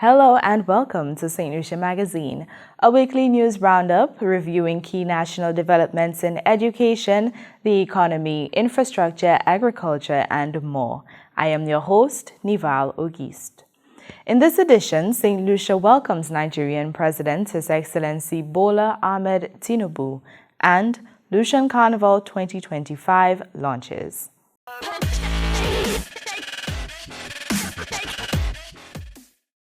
Hello and welcome to Saint Lucia Magazine, a weekly news roundup reviewing key national developments in education, the economy, infrastructure, agriculture, and more. I am your host, Nival Auguste. In this edition, Saint Lucia welcomes Nigerian President His Excellency Bola Ahmed Tinubu and Lucian Carnival 2025 launches.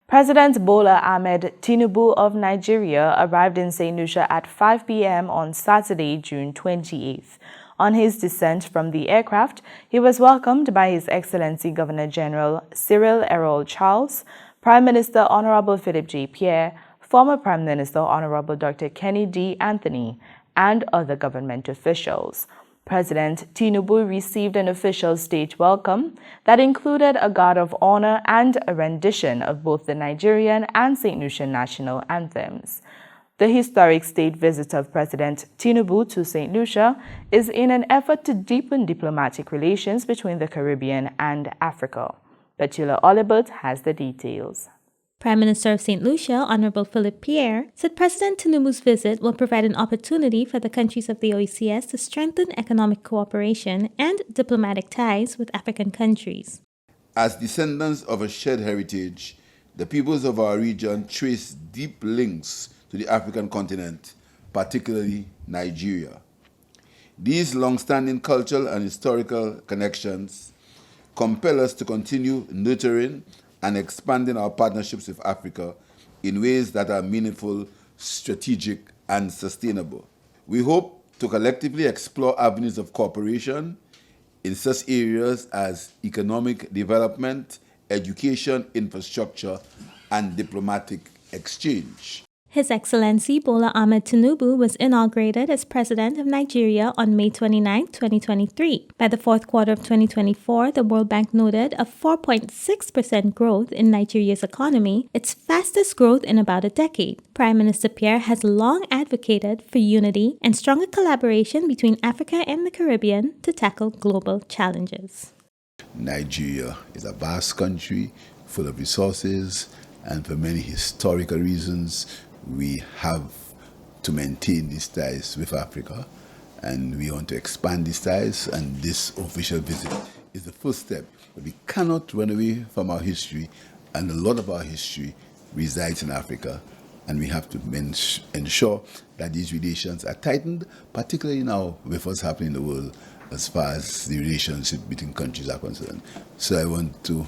President Bola Ahmed Tinubu of Nigeria arrived in Saint Lucia at 5 p.m. on Saturday, June 28th. On his descent from the aircraft, he was welcomed by His Excellency Governor-General Cyril Errol Charles, Prime Minister Honorable Philip J. Pierre, former Prime Minister Honorable Dr. Kenny D. Anthony, and other government officials. President Tinubu received an official state welcome that included a guard of honor and a rendition of both the Nigerian and Saint Lucian national anthems. The historic state visit of President Tinubu to Saint Lucia is in an effort to deepen diplomatic relations between the Caribbean and Africa. Petula Olibert has the details. Prime Minister of Saint Lucia, Honorable Philip Pierre, said President Tinubu's visit will provide an opportunity for the countries of the OECS to strengthen economic cooperation and diplomatic ties with African countries. As descendants of a shared heritage, the peoples of our region trace deep links to the African continent, particularly Nigeria. These long-standing cultural and historical connections compel us to continue nurturing and expanding our partnerships with Africa in ways that are meaningful, strategic, and sustainable. We hope to collectively explore avenues of cooperation in such areas as economic development, education, infrastructure, and diplomatic exchange. His Excellency Bola Ahmed Tinubu was inaugurated as President of Nigeria on May 29, 2023. By the fourth quarter of 2024, the World Bank noted a 4.6% growth in Nigeria's economy, its fastest growth in about a decade. Prime Minister Pierre has long advocated for unity and stronger collaboration between Africa and the Caribbean to tackle global challenges. Nigeria is a vast country full of resources, and for many historical reasons, we have to maintain these ties with Africa, and we want to expand these ties, and this official visit is the first step. But we cannot run away from our history, and a lot of our history resides in Africa, and we have to ensure that these relations are tightened, particularly now with what's happening in the world as far as the relationship between countries are concerned. So I want to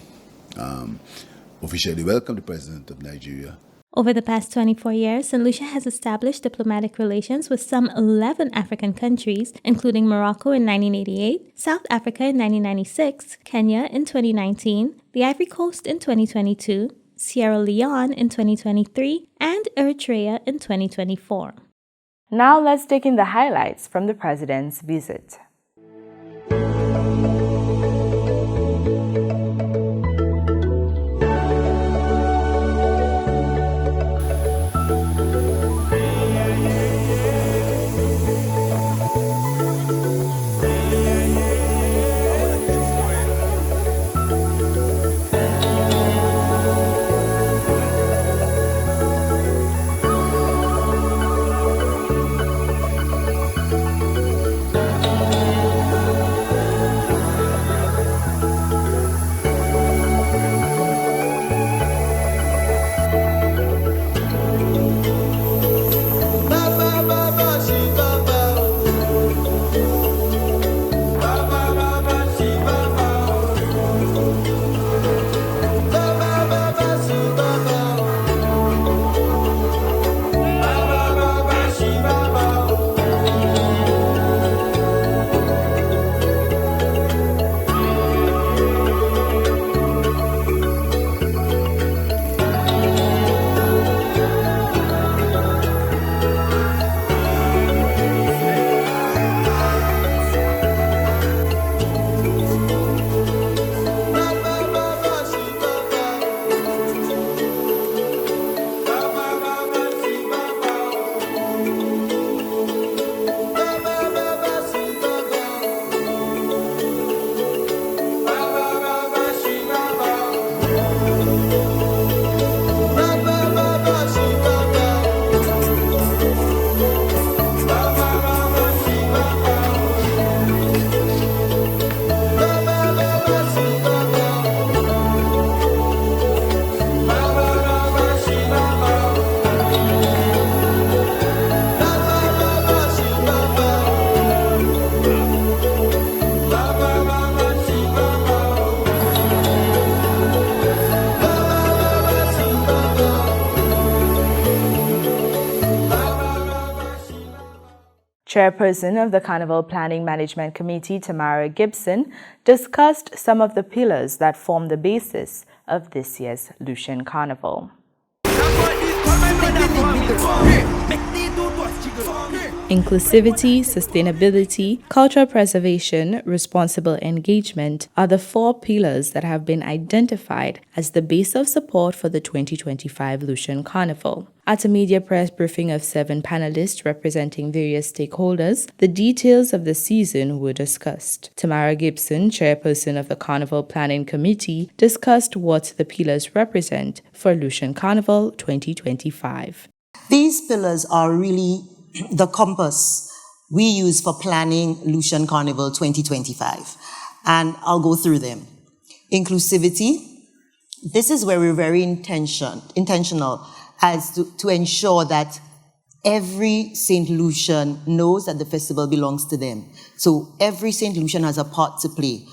officially welcome the President of Nigeria. Over the past 24 years, Saint Lucia has established diplomatic relations with some 11 African countries, including Morocco in 1988, South Africa in 1996, Kenya in 2019, the Ivory Coast in 2022, Sierra Leone in 2023, and Eritrea in 2024. Now let's take in the highlights from the President's visit. Chairperson of the Carnival Planning Management Committee, Tamara Gibson, discussed some of the pillars that form the basis of this year's Lucian Carnival. Inclusivity, sustainability, cultural preservation, responsible engagement are the 4 pillars that have been identified as the base of support for the 2025 Lucian Carnival. At a media press briefing of 7 panelists representing various stakeholders, the details of the season were discussed. Tamara Gibson, chairperson of the Carnival Planning Committee, discussed what the pillars represent for Lucian Carnival 2025. These pillars are really the compass we use for planning Lucian Carnival 2025. And I'll go through them. Inclusivity. This is where we're very intentional as to ensure that every Saint Lucian knows that the festival belongs to them. So every Saint Lucian has a part to play,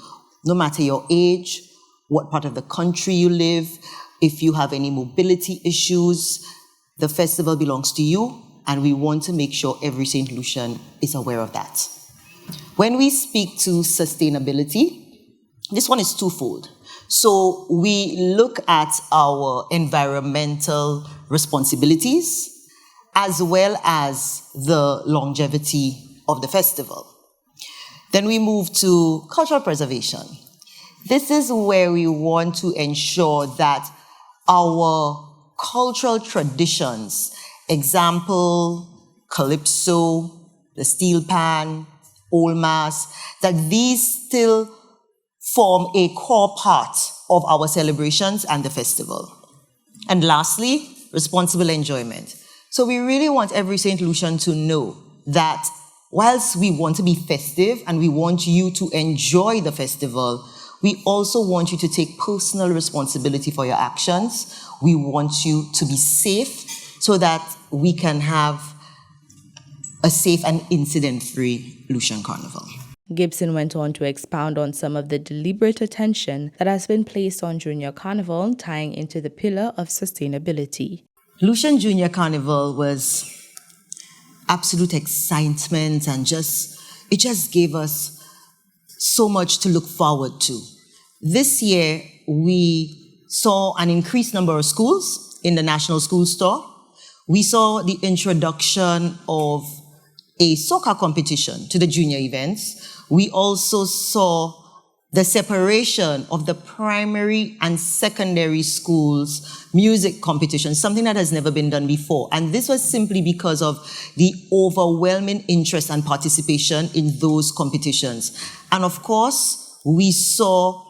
no matter your age, what part of the country you live, if you have any mobility issues, the festival belongs to you, and we want to make sure every Saint Lucian is aware of that. When we speak to sustainability, this one is twofold. So we look at our environmental responsibilities as well as the longevity of the festival. Then we move to cultural preservation. This is where we want to ensure that our cultural traditions, example, calypso, the steel pan, old mass, that these still form a core part of our celebrations and the festival. And lastly, responsible enjoyment. So we really want every Saint Lucian to know that whilst we want to be festive and we want you to enjoy the festival, we also want you to take personal responsibility for your actions. We want you to be safe so that we can have a safe and incident-free Lucian Carnival. Gibson went on to expound on some of the deliberate attention that has been placed on Junior Carnival, tying into the pillar of sustainability. Lucian Junior Carnival was absolute excitement, and it just gave us so much to look forward to. This year, we saw an increased number of schools in the National School Store. We saw the introduction of a soccer competition to the junior events. We also saw the separation of the primary and secondary schools' music competition, something that has never been done before. And this was simply because of the overwhelming interest and participation in those competitions. And of course, we saw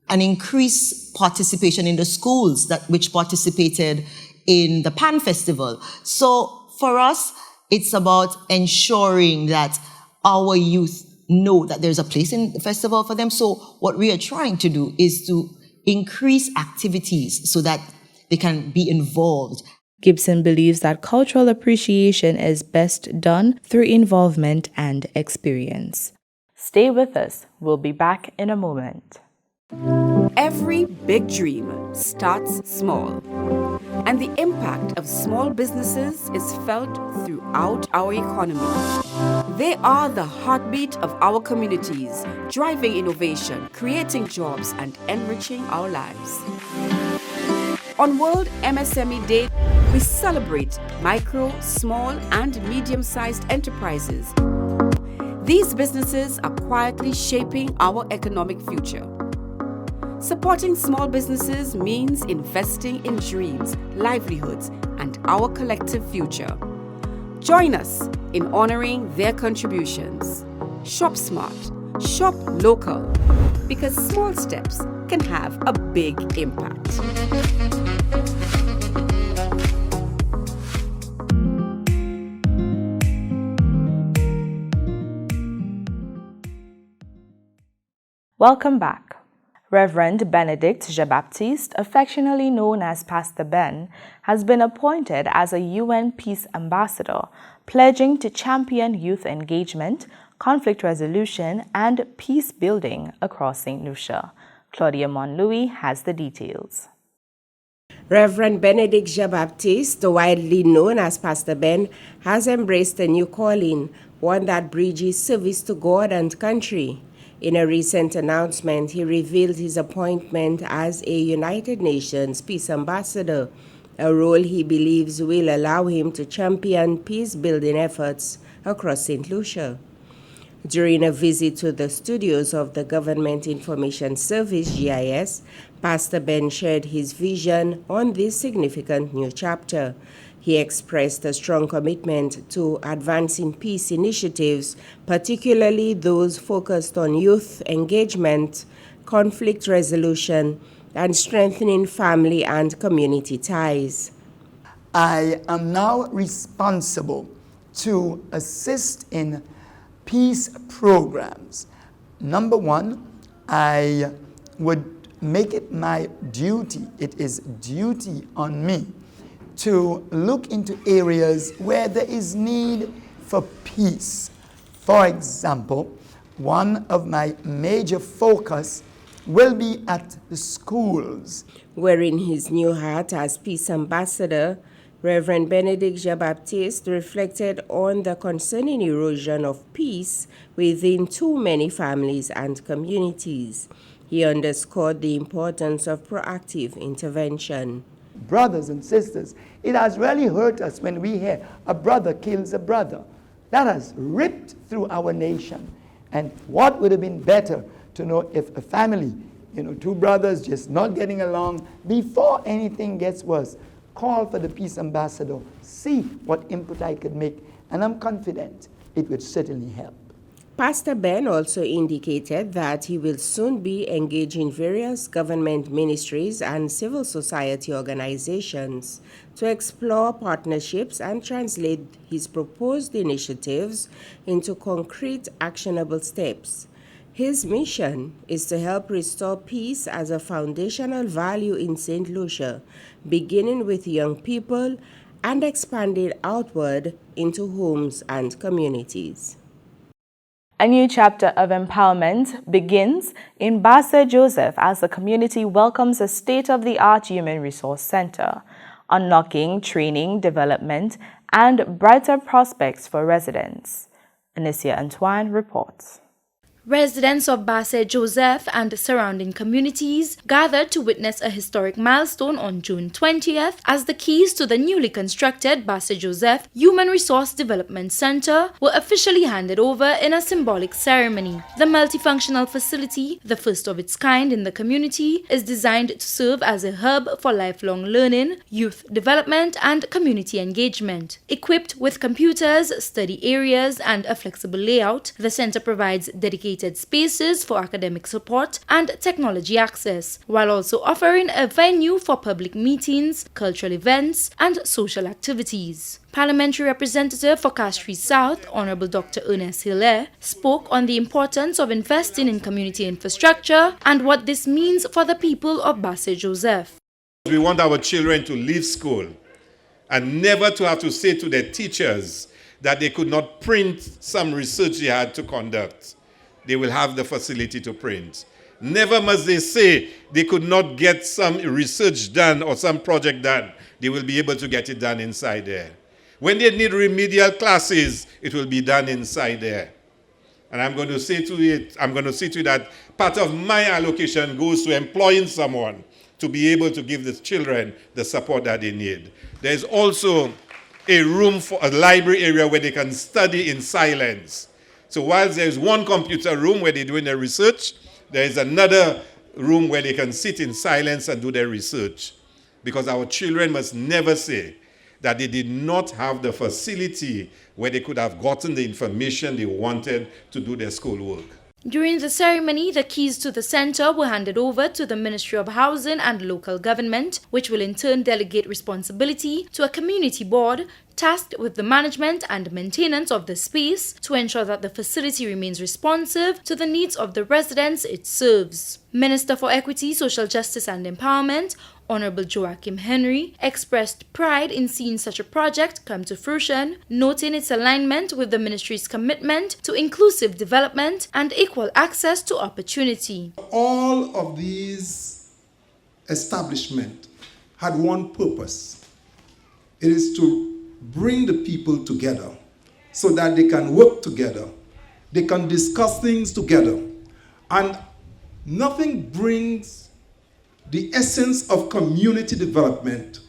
an increased participation in the schools which participated in the Pan Festival. So for us, it's about ensuring that our youth know that there's a place in the festival for them. So what we are trying to do is to increase activities so that they can be involved. Gibson believes that cultural appreciation is best done through involvement and experience. Stay with us. We'll be back in a moment. Every big dream starts small, and the impact of small businesses is felt throughout our economy. They are the heartbeat of our communities, driving innovation, creating jobs, and enriching our lives. On World MSME Day, we celebrate micro, small, and medium-sized enterprises. These businesses are quietly shaping our economic future. Supporting small businesses means investing in dreams, livelihoods, and our collective future. Join us in honoring their contributions. Shop smart, shop local, because small steps can have a big impact. Welcome back. Reverend Benedict Jean-Baptiste, affectionately known as Pastor Ben, has been appointed as a UN Peace Ambassador, pledging to champion youth engagement, conflict resolution, and peace building across Saint Lucia. Claudia Monlouis has the details. Reverend Benedict Jean-Baptiste, widely known as Pastor Ben, has embraced a new calling, one that bridges service to God and country. In a recent announcement, he revealed his appointment as a United Nations Peace Ambassador, a role he believes will allow him to champion peace-building efforts across St. Lucia. During a visit to the studios of the Government Information Service, GIS, Pastor Ben shared his vision on this significant new chapter. He expressed a strong commitment to advancing peace initiatives, particularly those focused on youth engagement, conflict resolution, and strengthening family and community ties. I am now responsible to assist in peace programs. Number one, I would make it my duty, it is duty on me, to look into areas where there is need for peace. For example, one of my major focus will be at the schools. Wearing his new hat as Peace Ambassador, Reverend Benedict Jean-Baptiste reflected on the concerning erosion of peace within too many families and communities. He underscored the importance of proactive intervention. Brothers and sisters, it has really hurt us when we hear a brother kills a brother. That has ripped through our nation. And what would have been better to know if a family, two brothers just not getting along, before anything gets worse, call for the peace ambassador, see what input I could make, and I'm confident it would certainly help. Pastor Ben also indicated that he will soon be engaging various government ministries and civil society organizations to explore partnerships and translate his proposed initiatives into concrete, actionable steps. His mission is to help restore peace as a foundational value in St. Lucia, beginning with young people and expanding outward into homes and communities. A new chapter of empowerment begins in Barre St. as the community welcomes a state-of-the-art human resource center, unlocking training, development, and brighter prospects for residents. Anicia Antoine reports. Residents of Barre St. and surrounding communities gathered to witness a historic milestone on June 20th as the keys to the newly constructed Barre St. Human Resource Development Center were officially handed over in a symbolic ceremony. The multifunctional facility, the first of its kind in the community, is designed to serve as a hub for lifelong learning, youth development, and community engagement. Equipped with computers, study areas, and a flexible layout, the center provides dedicated spaces for academic support and technology access, while also offering a venue for public meetings, cultural events, and social activities. Parliamentary Representative for Castries South, Honorable Dr. Ernest Hilaire, spoke on the importance of investing in community infrastructure and what this means for the people of Barre St. We want our children to leave school and never to have to say to their teachers that they could not print some research they had to conduct. They will have the facility to print. Never must they say they could not get some research done or some project done. They will be able to get it done inside there. When they need remedial classes, it will be done inside there. And I'm going to say to you that part of my allocation goes to employing someone to be able to give the children the support that they need. There's also a room for a library area where they can study in silence. So whilst there's one computer room where they're doing their research, there is another room where they can sit in silence and do their research. Because our children must never say that they did not have the facility where they could have gotten the information they wanted to do their schoolwork. During the ceremony, the keys to the center were handed over to the Ministry of Housing and Local Government, which will in turn delegate responsibility to a community board tasked with the management and maintenance of the space to ensure that the facility remains responsive to the needs of the residents it serves. Minister for Equity, Social Justice and Empowerment, Honorable Joachim Henry, expressed pride in seeing such a project come to fruition, noting its alignment with the ministry's commitment to inclusive development and equal access to opportunity. All of these establishments had one purpose. It is to bring the people together so that they can work together. They can discuss things together. And nothing brings the essence of community development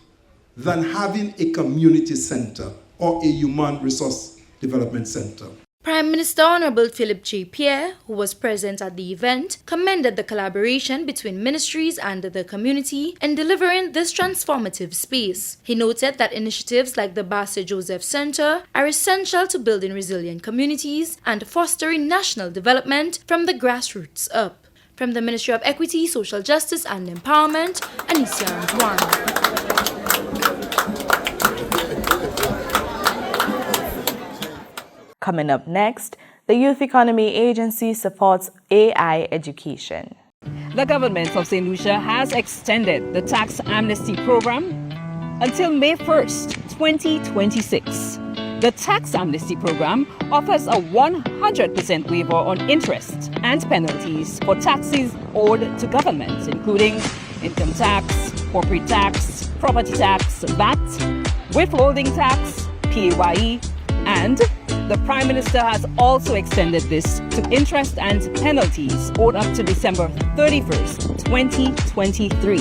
than having a community center or a human resource development center. Prime Minister Honorable Philip J. Pierre, who was present at the event, commended the collaboration between ministries and the community in delivering this transformative space. He noted that initiatives like the Barre St Center are essential to building resilient communities and fostering national development from the grassroots up. From the Ministry of Equity, Social Justice and Empowerment, Anicia Antoine. Coming up next, the Youth Economy Agency supports AI education. The government of Saint Lucia has extended the tax amnesty program until May 1st, 2026. The tax amnesty program offers a 100% waiver on interest and penalties for taxes owed to government, including income tax, corporate tax, property tax, VAT, withholding tax, PAYE, and the Prime Minister has also extended this to interest and penalties owed up to December 31st, 2023.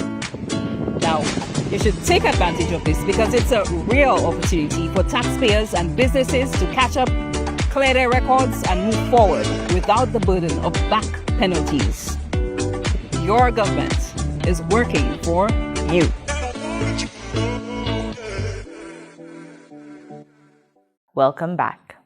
Now, you should take advantage of this because it's a real opportunity for taxpayers and businesses to catch up, clear their records, and move forward without the burden of back penalties. Your government is working for you. Welcome back.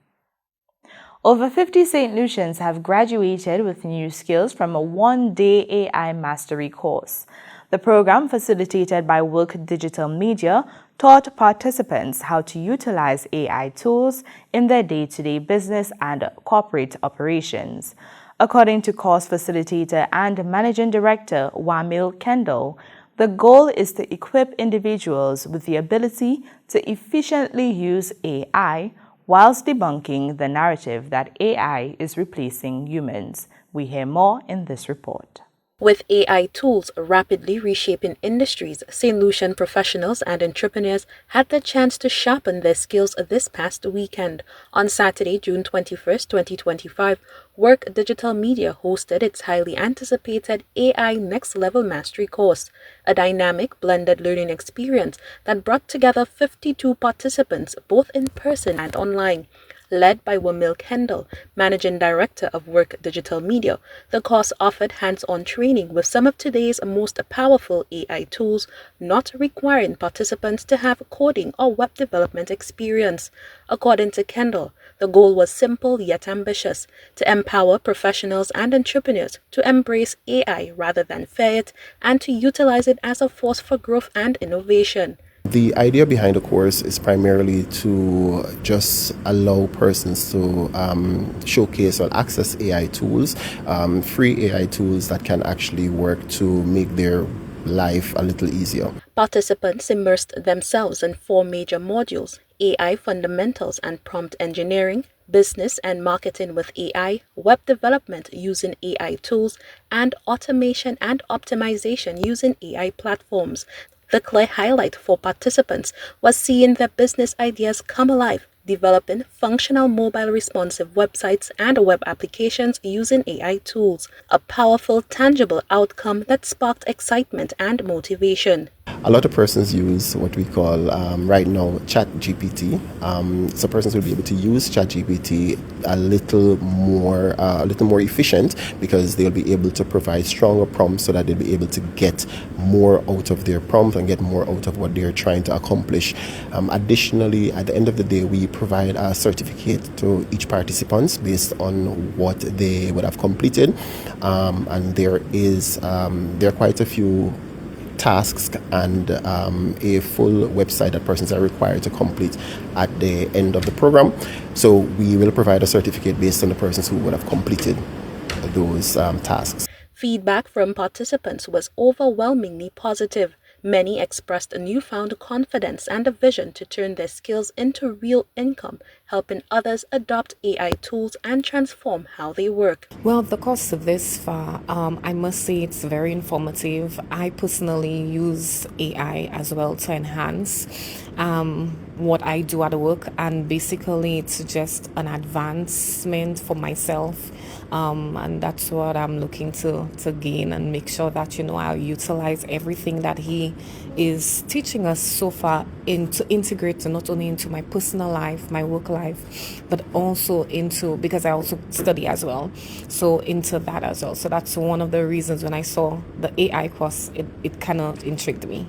Over 50 St. Lucians have graduated with new skills from a one-day AI mastery course. The program, facilitated by Work Digital Media, taught participants how to utilize AI tools in their day-to-day business and corporate operations. According to course facilitator and managing director Wamil Kendall, the goal is to equip individuals with the ability to efficiently use AI whilst debunking the narrative that AI is replacing humans. We hear more in this report. With AI tools rapidly reshaping industries, St. Lucian professionals and entrepreneurs had the chance to sharpen their skills this past weekend. On Saturday, June 21st, 2025, Work Digital Media hosted its highly anticipated AI Next Level Mastery course, a dynamic blended learning experience that brought together 52 participants both in person and online. Led by Wamil Kendall, Managing Director of Work Digital Media, the course offered hands-on training with some of today's most powerful AI tools, not requiring participants to have coding or web development experience. According to Kendall, the goal was simple yet ambitious, to empower professionals and entrepreneurs to embrace AI rather than fear it, and to utilize it as a force for growth and innovation. The idea behind the course is primarily to just allow persons to showcase or access AI tools, free AI tools that can actually work to make their life a little easier. Participants immersed themselves in 4 major modules: AI fundamentals and prompt engineering, business and marketing with AI, web development using AI tools, and automation and optimization using AI platforms. The clear highlight for participants was seeing their business ideas come alive, developing functional mobile responsive websites and web applications using AI tools, a powerful, tangible outcome that sparked excitement and motivation. A lot of persons use what we call right now ChatGPT. So persons will be able to use ChatGPT a little more efficient, because they'll be able to provide stronger prompts so that they'll be able to get more out of their prompt and get more out of what they're trying to accomplish. Additionally, at the end of the day, we provide a certificate to each participant based on what they would have completed, and there are quite a few tasks and a full website that persons are required to complete at the end of the program. So we will provide a certificate based on the persons who would have completed those tasks. Feedback from participants was overwhelmingly positive. Many expressed a newfound confidence and a vision to turn their skills into real income helping others adopt AI tools and transform how they work. Well, the course this far, I must say it's very informative. I personally use AI as well to enhance what I do at work, and basically it's just an advancement for myself. And that's what I'm looking to gain and make sure that, I'll utilize everything that he is teaching us so far to integrate not only into my personal life, my work life, but also because I also study as well, so into that as well. So that's one of the reasons when I saw the AI course, it kind of intrigued me.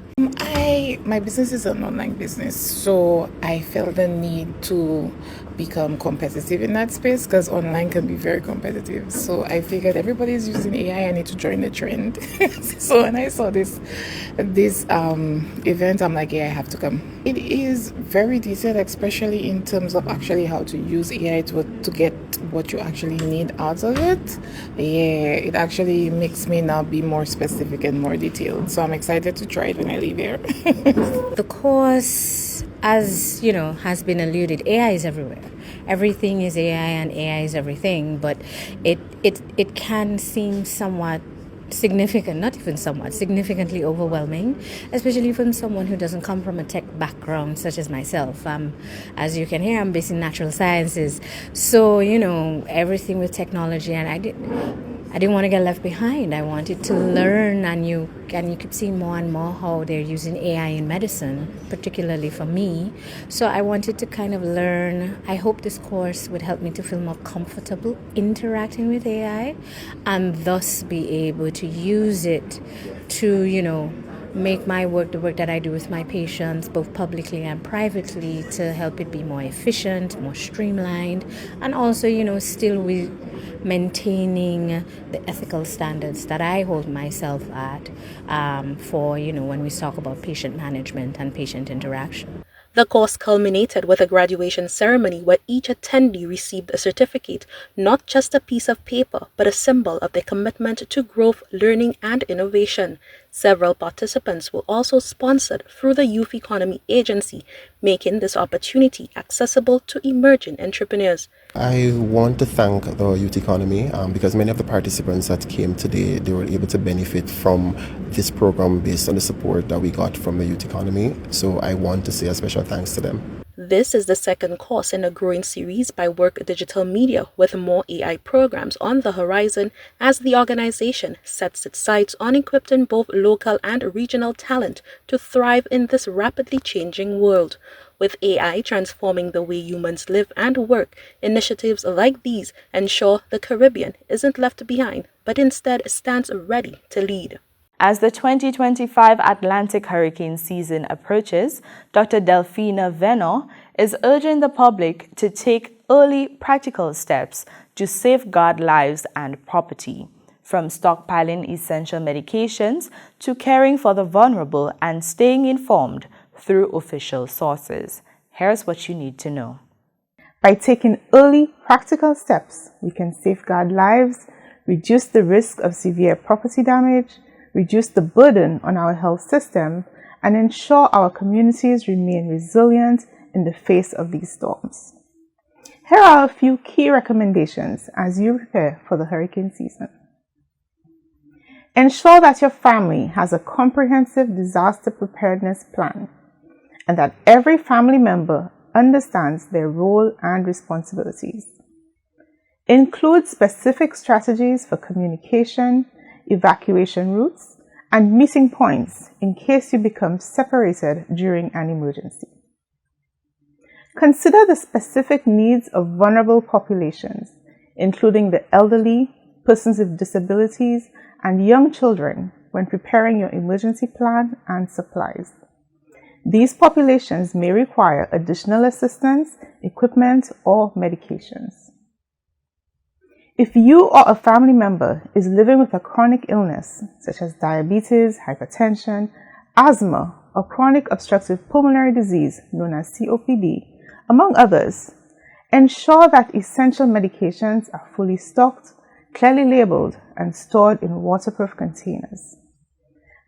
My business is an online business, so I felt the need to become competitive in that space because online can be very competitive. So I figured everybody's using AI, I need to join the trend. So when I saw this event, I'm like, yeah, I have to come. It is very detailed, especially in terms of actually how to use AI to get what you actually need out of it. Yeah, it actually makes me now be more specific and more detailed. So I'm excited to try it when I leave here. The course, as has been alluded, AI is everywhere. Everything is AI and AI is everything, but it can seem somewhat significant, not even somewhat, significantly overwhelming, especially from someone who doesn't come from a tech background such as myself. As you can hear, I'm based in natural sciences, so everything with technology, and I didn't want to get left behind. I wanted to learn, and you keep seeing more and more how they're using AI in medicine, particularly for me. So I wanted to kind of learn. I hope this course would help me to feel more comfortable interacting with AI, and thus be able to use it to, make my work, the work that I do with my patients, both publicly and privately, to help it be more efficient, more streamlined, and also, still with maintaining the ethical standards that I hold myself at for, when we talk about patient management and patient interaction. The course culminated with a graduation ceremony where each attendee received a certificate, not just a piece of paper, but a symbol of their commitment to growth, learning, and innovation. Several participants were also sponsored through the Youth Economy Agency, making this opportunity accessible to emerging entrepreneurs. I want to thank the youth economy because many of the participants that came today, they were able to benefit from this program based on the support that we got from the youth economy. So I want to say a special thanks to them. This is the second course in a growing series by Work Digital Media, with more AI programs on the horizon as the organization sets its sights on equipping both local and regional talent to thrive in this rapidly changing world. With AI transforming the way humans live and work, initiatives like these ensure the Caribbean isn't left behind, but instead stands ready to lead. As the 2025 Atlantic hurricane season approaches, Dr. Delphina Venor is urging the public to take early practical steps to safeguard lives and property, from stockpiling essential medications to caring for the vulnerable and staying informed through official sources. Here's what you need to know. By taking early practical steps, we can safeguard lives, reduce the risk of severe property damage, reduce the burden on our health system, and ensure our communities remain resilient in the face of these storms. Here are a few key recommendations as you prepare for the hurricane season. Ensure that your family has a comprehensive disaster preparedness plan and that every family member understands their role and responsibilities. Include specific strategies for communication, evacuation routes, and meeting points in case you become separated during an emergency. Consider the specific needs of vulnerable populations, including the elderly, persons with disabilities, and young children when preparing your emergency plan and supplies. These populations may require additional assistance, equipment, or medications. If you or a family member is living with a chronic illness, such as diabetes, hypertension, asthma, or chronic obstructive pulmonary disease known as COPD, among others, ensure that essential medications are fully stocked, clearly labeled, and stored in waterproof containers.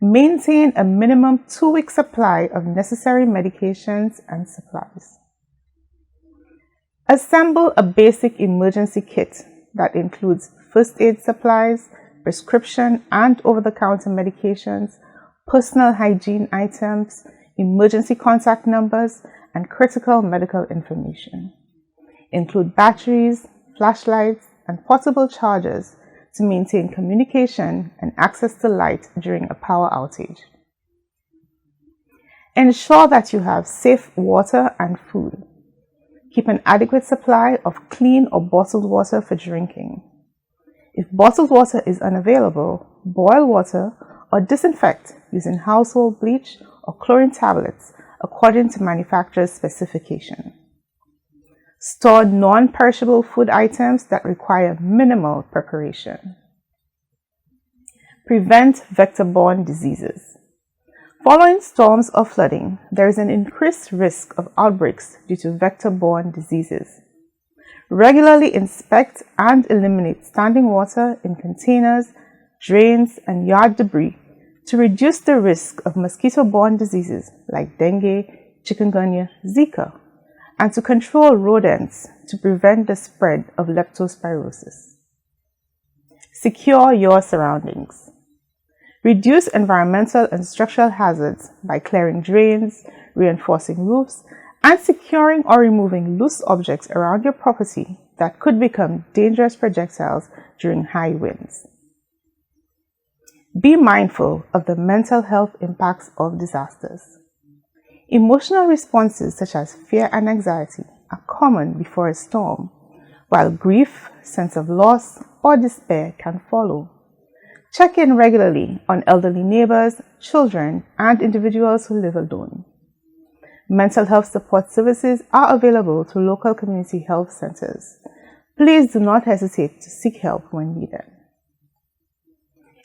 Maintain a minimum 2-week supply of necessary medications and supplies. Assemble a basic emergency kit that includes first aid supplies, prescription and over-the-counter medications, personal hygiene items, emergency contact numbers, and critical medical information. Include batteries, flashlights, and portable chargers to maintain communication and access to light during a power outage. Ensure that you have safe water and food. Keep an adequate supply of clean or bottled water for drinking. If bottled water is unavailable, boil water or disinfect using household bleach or chlorine tablets according to manufacturer's specification. Store non-perishable food items that require minimal preparation. Prevent vector-borne diseases. Following storms or flooding, there is an increased risk of outbreaks due to vector-borne diseases. Regularly inspect and eliminate standing water in containers, drains, and yard debris to reduce the risk of mosquito-borne diseases like dengue, chikungunya, Zika, and to control rodents to prevent the spread of leptospirosis. Secure your surroundings. Reduce environmental and structural hazards by clearing drains, reinforcing roofs, and securing or removing loose objects around your property that could become dangerous projectiles during high winds. Be mindful of the mental health impacts of disasters. Emotional responses such as fear and anxiety are common before a storm, while grief, sense of loss, or despair can follow. Check in regularly on elderly neighbors, children, and individuals who live alone. Mental health support services are available through local community health centers. Please do not hesitate to seek help when needed.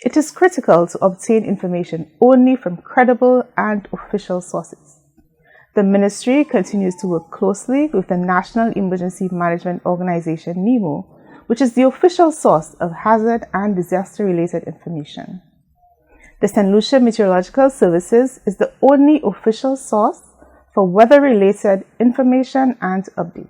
It is critical to obtain information only from credible and official sources. The Ministry continues to work closely with the National Emergency Management Organization (NEMO), which is the official source of hazard and disaster-related information. The Saint Lucia Meteorological Services is the only official source for weather-related information and updates.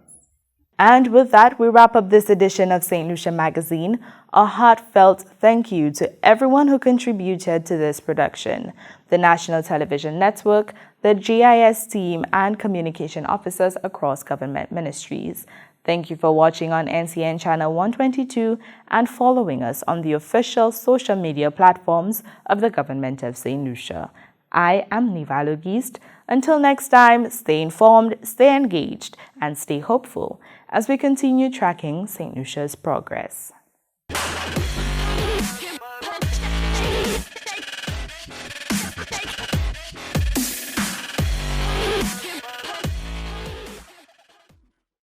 And with that, we wrap up this edition of Saint Lucia Magazine. A heartfelt thank you to everyone who contributed to this production: the National Television Network, the GIS team, and communication officers across government ministries. Thank you for watching on NCN Channel 122 and following us on the official social media platforms of the Government of Saint Lucia. I am Nivalo Geist. Until next time, stay informed, stay engaged, and stay hopeful as we continue tracking Saint Lucia's progress.